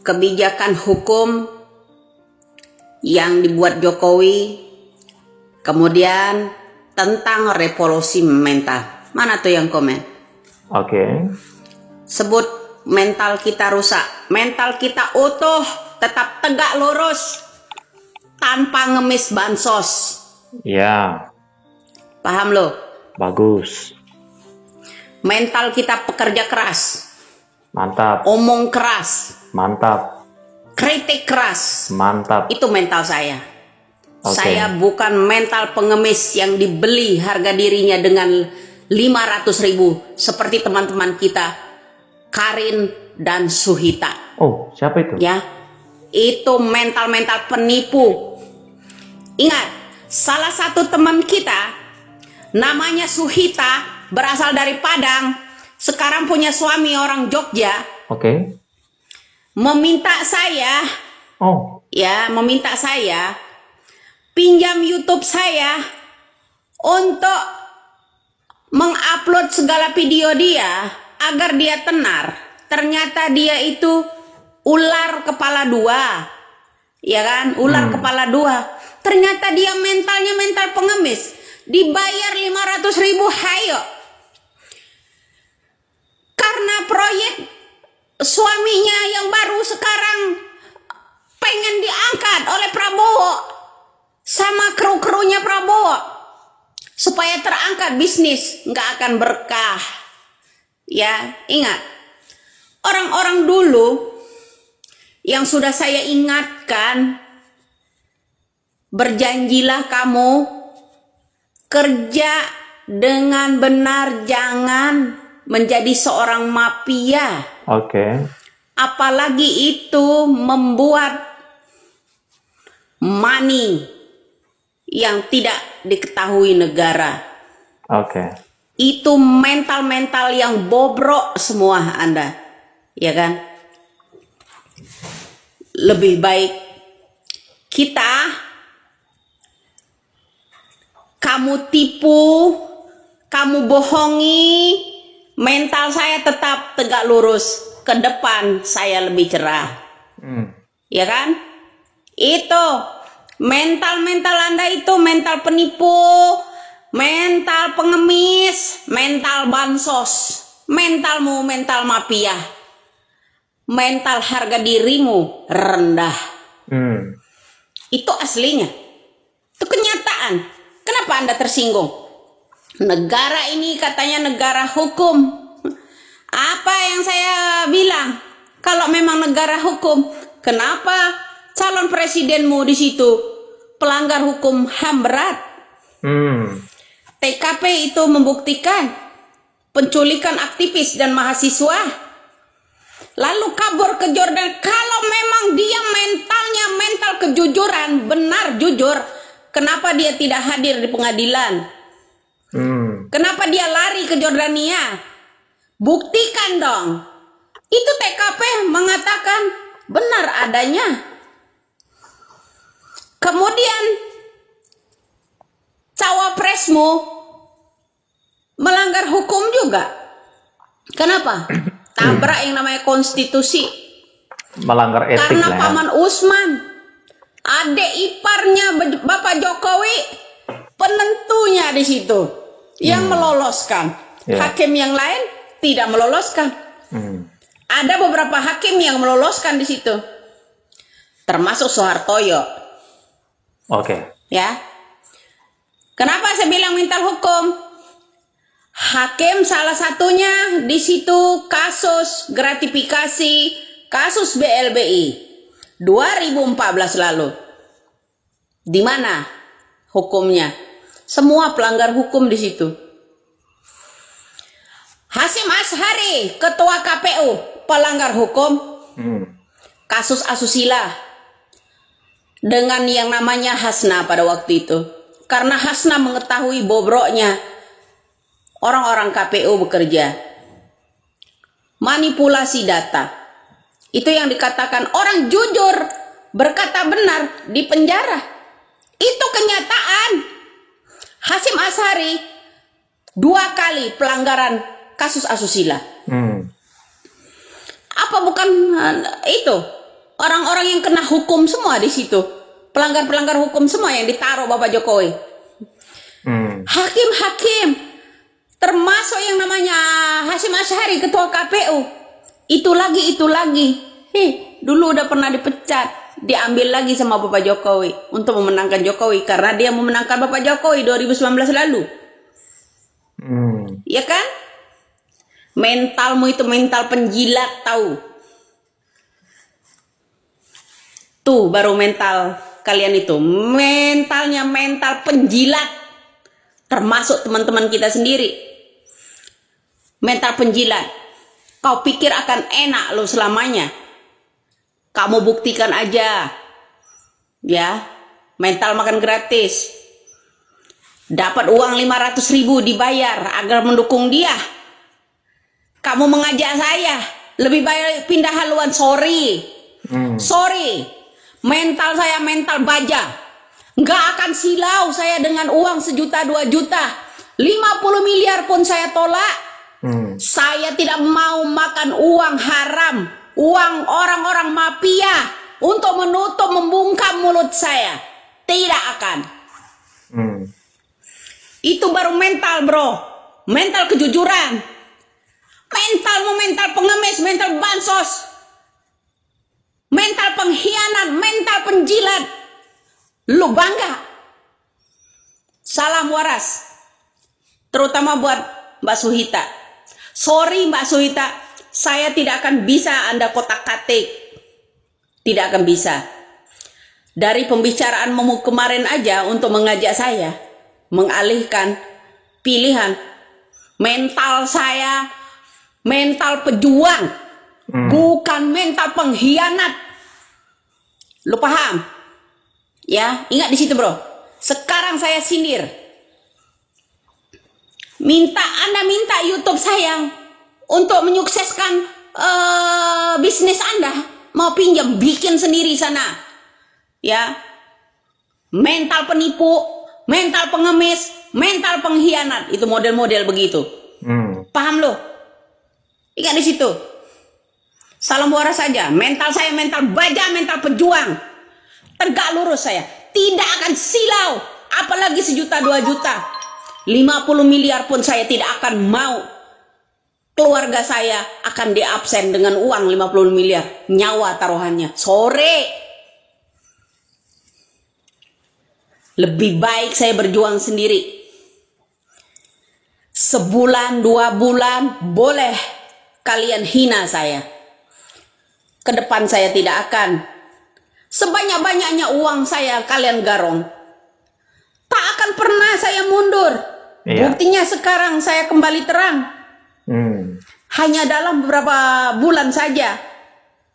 kebijakan hukum yang dibuat Jokowi, kemudian tentang revolusi mental. Mana tuh yang komen? Oke. Sebut mental kita rusak, mental kita utuh, tetap tegak lurus, tanpa ngemis bansos. Ya, Paham lo? bagus. Mental kita pekerja keras, Mantap, omong keras, mantap, kritik keras. mantap. Itu mental saya. Oke. Saya bukan mental pengemis yang dibeli harga dirinya dengan 500.000 seperti teman-teman kita Karin dan Suhita. Oh, siapa itu? Ya, itu mental-mental penipu. Ingat, salah satu teman kita namanya Suhita, berasal dari Padang, sekarang punya suami orang Jogja, Oke. meminta saya pinjam YouTube saya untuk mengupload segala video dia agar dia tenar. Ternyata dia itu ular kepala dua, ya kan? Ular kepala dua. Ternyata dia mentalnya mental pengemis. Dibayar 500.000, hayo. Karena proyek suaminya yang baru sekarang pengen diangkat oleh Prabowo sama kru-krunya Prabowo supaya terangkat bisnis, nggak akan berkah. Ya, ingat, orang-orang dulu yang sudah saya ingatkan, berjanjilah kamu kerja dengan benar, jangan menjadi seorang mafia. Oke. Apalagi itu membuat money yang tidak diketahui negara. Oke. Itu mental-mental yang bobrok semua Anda, ya kan? Lebih baik kamu tipu, kamu bohongi, mental saya tetap tegak lurus. Ke depan saya lebih cerah. Ya kan? Itu mental-mental Anda itu mental penipu, mental pengemis, mental bansos, mentalmu mental mafia, mental harga dirimu rendah. Itu aslinya, itu kenyataan. Kenapa Anda tersinggung? Negara ini katanya negara hukum. Apa yang saya bilang? Kalau memang negara hukum, kenapa calon presidenmu di situ pelanggar hukum HAM berat? TKP itu membuktikan penculikan aktivis dan mahasiswa, lalu kabur ke Jordan. Kalau memang dia mentalnya mental kejujuran, benar jujur, kenapa dia tidak hadir di pengadilan? Kenapa dia lari ke Jordania? Buktikan dong. Itu TKP mengatakan benar adanya. Kemudian cawapresmu melanggar hukum juga. Kenapa? Tabrak yang namanya konstitusi. Melanggar etik Karena lah ya. Paman Usman, adik iparnya Bapak Jokowi, penentunya di situ yang meloloskan. Hakim yang lain tidak meloloskan. Ada beberapa hakim yang meloloskan di situ, termasuk Soehartoyo. Oke. Ya. Kenapa saya bilang mental hukum? Hakim salah satunya di situ kasus gratifikasi, kasus BLBI 2014 lalu. Di mana hukumnya? Semua pelanggar hukum di situ. Hasyim Asyhari, ketua KPU, pelanggar hukum. Kasus asusila dengan yang namanya Hasna pada waktu itu. Karena Hasna mengetahui bobroknya orang-orang KPU bekerja. Manipulasi data. Itu yang dikatakan orang jujur, berkata benar, di penjara. Itu kenyataan. Hasyim Asyhari 2 kali pelanggaran kasus asusila. Apa bukan itu Orang-orang yang kena hukum semua di situ. Pelanggar-pelanggar hukum semua yang ditaruh Bapak Jokowi. Hakim-hakim, termasuk yang namanya Hasyim Asy'ari, ketua KPU. Itu lagi. Dulu udah pernah dipecat, diambil lagi sama Bapak Jokowi untuk memenangkan Jokowi, karena dia memenangkan Bapak Jokowi 2019 lalu. Ya kan? Mentalmu itu mental penjilat, tahu? Tuh baru mental kalian itu. Mentalnya mental penjilat. Termasuk teman-teman kita sendiri. Mental penjilat. Kau pikir akan enak lo selamanya. Kamu buktikan aja. Ya. Mental makan gratis. Dapat uang 500.000 dibayar agar mendukung dia. Kamu mengajak saya. Lebih baik pindah haluan. Sorry. Mental saya mental baja. Nggak akan silau saya dengan uang 1 juta 2 juta. 50 miliar pun saya tolak. Saya tidak mau makan uang haram, uang orang-orang mafia untuk menutup membungkam mulut saya. Tidak akan. Itu baru mental, bro. Mental kejujuran. Mentalmu mental pengemis, mental bansos. Mental pengkhianat, mental penjilat. Lu bangga. Salam waras. Terutama buat Mbak Suhita. Sorry Mbak Suhita, saya tidak akan bisa Anda kotak-katik. Tidak akan bisa. Dari pembicaraanmu kemarin aja untuk mengajak saya mengalihkan pilihan. Mental saya mental pejuang. Bukan mental pengkhianat. Lu paham? Ya, ingat di situ, bro. Sekarang saya sindir. Anda minta YouTube saya untuk menyukseskan bisnis Anda. Mau pinjam, bikin sendiri sana. Ya. Mental penipu, mental pengemis, mental pengkhianat. Itu model-model begitu. Paham lo? Ingat di situ. Salam waras saja. Mental saya mental baja, mental pejuang. Tegak lurus saya. Tidak akan silau. Apalagi 1 juta 2 juta. 50 miliar pun saya tidak akan mau. Keluarga saya akan diabsen dengan uang 50 miliar. Nyawa taruhannya. Sore. Lebih baik saya berjuang sendiri. Sebulan 2 bulan boleh kalian hina saya. Ke depan saya tidak akan. Sebanyak-banyaknya uang saya kalian garong. Tak akan pernah saya mundur. Buktinya sekarang saya kembali terang. Hanya dalam beberapa bulan saja.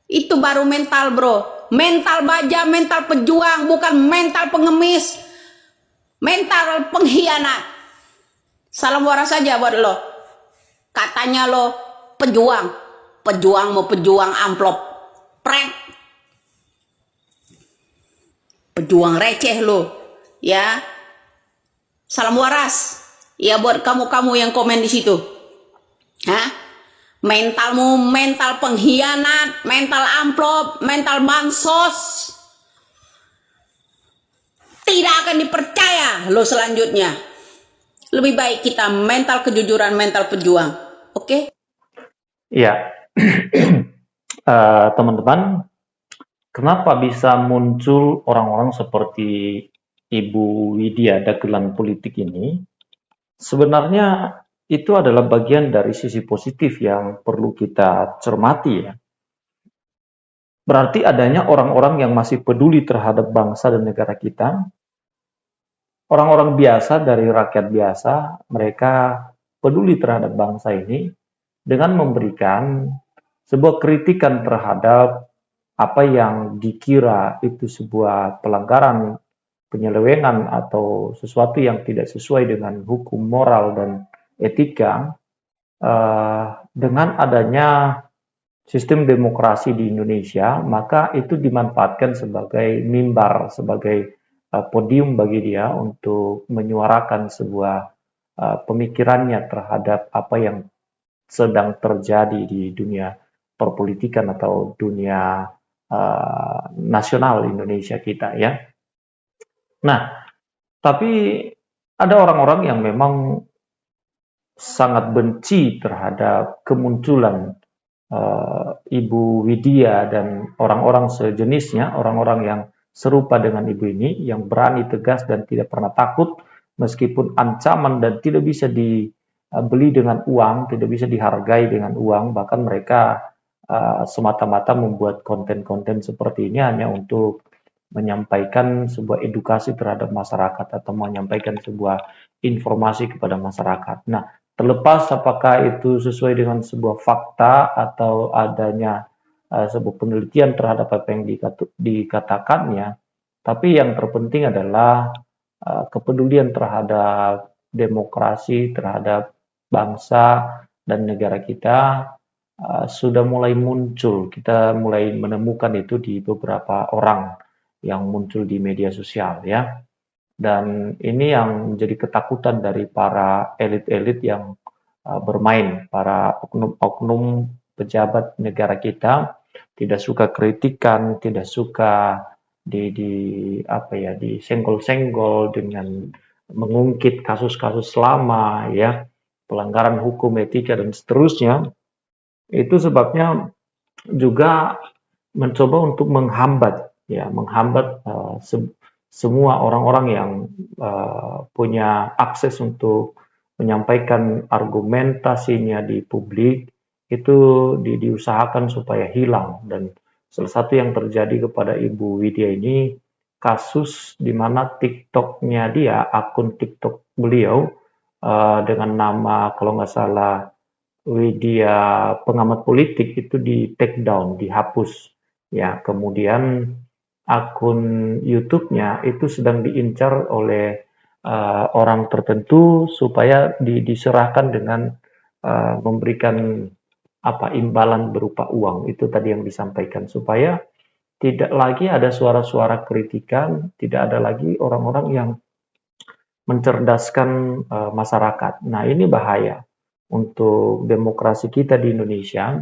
Itu baru mental, bro. Mental baja, mental pejuang, bukan mental pengemis. Mental pengkhianat. Salam waras saja buat lo. Katanya lo pejuang. Pejuang mau pejuang amplop. Prank. Pejuang receh lo. Ya. Salam waras. Ya buat kamu-kamu yang komen di situ. Hah? Mentalmu mental pengkhianat, mental amplop, mental bansos. Tidak akan dipercaya lo selanjutnya. Lebih baik kita mental kejujuran, mental pejuang. Oke? Iya. Teman-teman, kenapa bisa muncul orang-orang seperti Ibu Widya dagelan politik ini? Sebenarnya itu adalah bagian dari sisi positif yang perlu kita cermati ya. Berarti adanya orang-orang yang masih peduli terhadap bangsa dan negara kita. Orang-orang biasa dari rakyat biasa, mereka peduli terhadap bangsa ini dengan memberikan sebuah kritikan terhadap apa yang dikira itu sebuah pelanggaran, penyelewengan atau sesuatu yang tidak sesuai dengan hukum moral dan etika. Dengan adanya sistem demokrasi di Indonesia, maka itu dimanfaatkan sebagai mimbar, sebagai podium bagi dia untuk menyuarakan sebuah pemikirannya terhadap apa yang sedang terjadi di dunia perpolitikan atau dunia nasional Indonesia kita ya. Nah, tapi ada orang-orang yang memang sangat benci terhadap kemunculan Ibu Widya dan orang-orang sejenisnya, orang-orang yang serupa dengan ibu ini, yang berani, tegas, dan tidak pernah takut, meskipun ancaman dan tidak bisa dibeli dengan uang, tidak bisa dihargai dengan uang, bahkan mereka semata-mata membuat konten-konten seperti ini hanya untuk menyampaikan sebuah edukasi terhadap masyarakat atau menyampaikan sebuah informasi kepada masyarakat. Nah, terlepas apakah itu sesuai dengan sebuah fakta atau adanya sebuah penelitian terhadap apa yang dikatakannya, tapi yang terpenting adalah kepedulian terhadap demokrasi, terhadap bangsa dan negara kita sudah mulai muncul. Kita mulai menemukan itu di beberapa orang yang muncul di media sosial ya. Dan ini yang menjadi ketakutan dari para elit-elit yang bermain, para oknum-oknum pejabat negara kita, tidak suka kritikan, tidak suka disenggol-senggol dengan mengungkit kasus-kasus lama ya, pelanggaran hukum, etika dan seterusnya. Itu sebabnya juga mencoba untuk menghambat semua orang-orang yang punya akses untuk menyampaikan argumentasinya di publik itu diusahakan supaya hilang. Dan salah satu yang terjadi kepada Ibu Widya ini kasus di mana TikToknya dia, akun TikTok beliau dengan nama kalau nggak salah Widya pengamat politik itu di take down, dihapus ya. Kemudian akun YouTube-nya itu sedang diincar oleh orang tertentu supaya diserahkan dengan memberikan imbalan berupa uang. Itu tadi yang disampaikan supaya tidak lagi ada suara-suara kritikan, tidak ada lagi orang-orang yang mencerdaskan masyarakat. Nah, ini bahaya untuk demokrasi kita di Indonesia.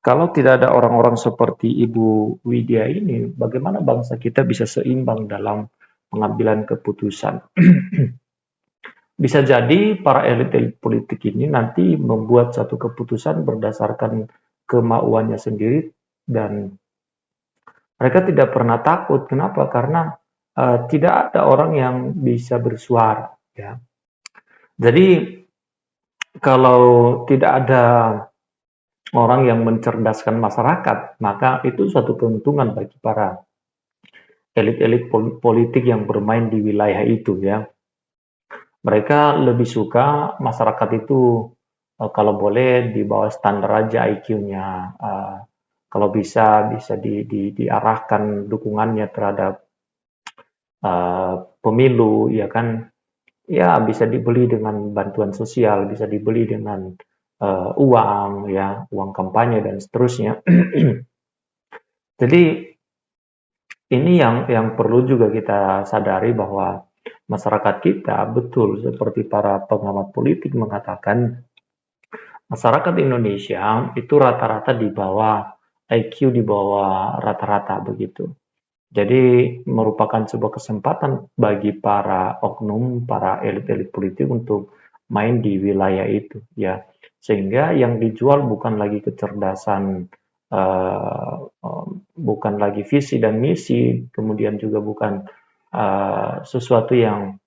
Kalau tidak ada orang-orang seperti Ibu Widya ini, bagaimana bangsa kita bisa seimbang dalam pengambilan keputusan? Bisa jadi para elit-elit politik ini nanti membuat satu keputusan berdasarkan kemauannya sendiri dan mereka tidak pernah takut. Kenapa? Karena tidak ada orang yang bisa bersuara. Ya. Jadi kalau tidak ada orang yang mencerdaskan masyarakat, maka itu suatu keuntungan bagi para elit-elit politik yang bermain di wilayah itu ya. Mereka lebih suka masyarakat itu kalau boleh di bawah standar aja IQ-nya. Kalau bisa diarahkan dukungannya terhadap pemilu ya kan. Ya bisa dibeli dengan bantuan sosial, bisa dibeli dengan uang ya, uang kampanye dan seterusnya. Jadi ini yang perlu juga kita sadari bahwa masyarakat kita betul seperti para pengamat politik mengatakan masyarakat Indonesia itu rata-rata di bawah IQ di bawah rata-rata begitu. Jadi merupakan sebuah kesempatan bagi para oknum, para elit-elit politik untuk main di wilayah itu ya. Sehingga yang dijual bukan lagi kecerdasan, bukan lagi visi dan misi, kemudian juga bukan sesuatu yang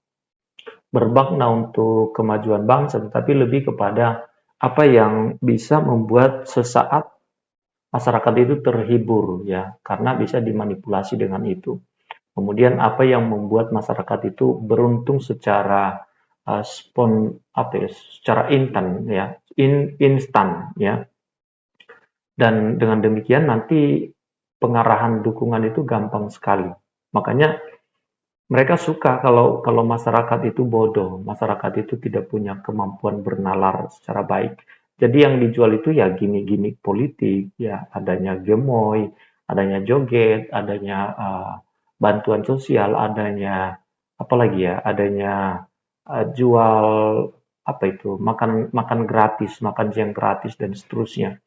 bermakna untuk kemajuan bangsa, tetapi lebih kepada apa yang bisa membuat sesaat masyarakat itu terhibur ya, karena bisa dimanipulasi dengan itu. Kemudian apa yang membuat masyarakat itu beruntung secara secara instan ya. Dan dengan demikian nanti pengarahan dukungan itu gampang sekali. Makanya mereka suka kalau masyarakat itu bodoh, masyarakat itu tidak punya kemampuan bernalar secara baik. Jadi yang dijual itu ya gimmick-gimmick politik, ya adanya gemoy, adanya joget, adanya bantuan sosial, adanya apalagi ya, adanya jual makan gratis, makan siang gratis dan seterusnya.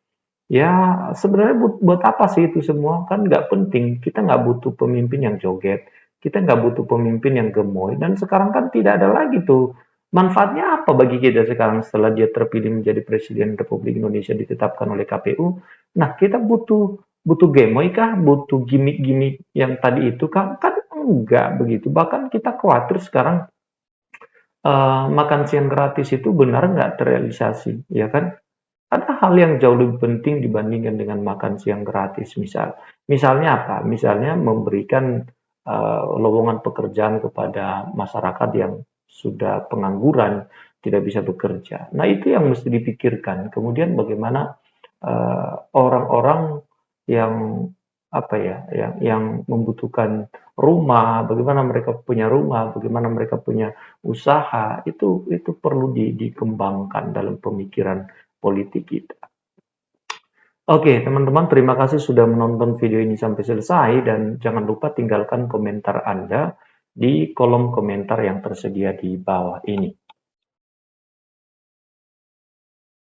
Ya, sebenarnya buat apa sih itu semua? Kan nggak penting. Kita nggak butuh pemimpin yang joget. Kita nggak butuh pemimpin yang gemoy. Dan sekarang kan tidak ada lagi tuh. Manfaatnya apa bagi kita sekarang setelah dia terpilih menjadi Presiden Republik Indonesia ditetapkan oleh KPU? Nah, kita butuh butuh gemoy kah? Butuh gimmick-gimmick yang tadi itu kah? Kan enggak begitu. Bahkan kita khawatir sekarang makan siang gratis itu benar nggak terrealisasi, ya kan? Ada hal yang jauh lebih penting dibandingkan dengan makan siang gratis misalnya apa? Misalnya memberikan, lowongan pekerjaan kepada masyarakat yang sudah pengangguran, tidak bisa bekerja. Nah, itu yang mesti dipikirkan. Kemudian bagaimana, orang-orang yang, apa ya, yang membutuhkan rumah, bagaimana mereka punya rumah, bagaimana mereka punya usaha, itu perlu dikembangkan dalam pemikiran politik kita. Oke, teman-teman, terima kasih sudah menonton video ini sampai selesai dan jangan lupa tinggalkan komentar Anda di kolom komentar yang tersedia di bawah ini.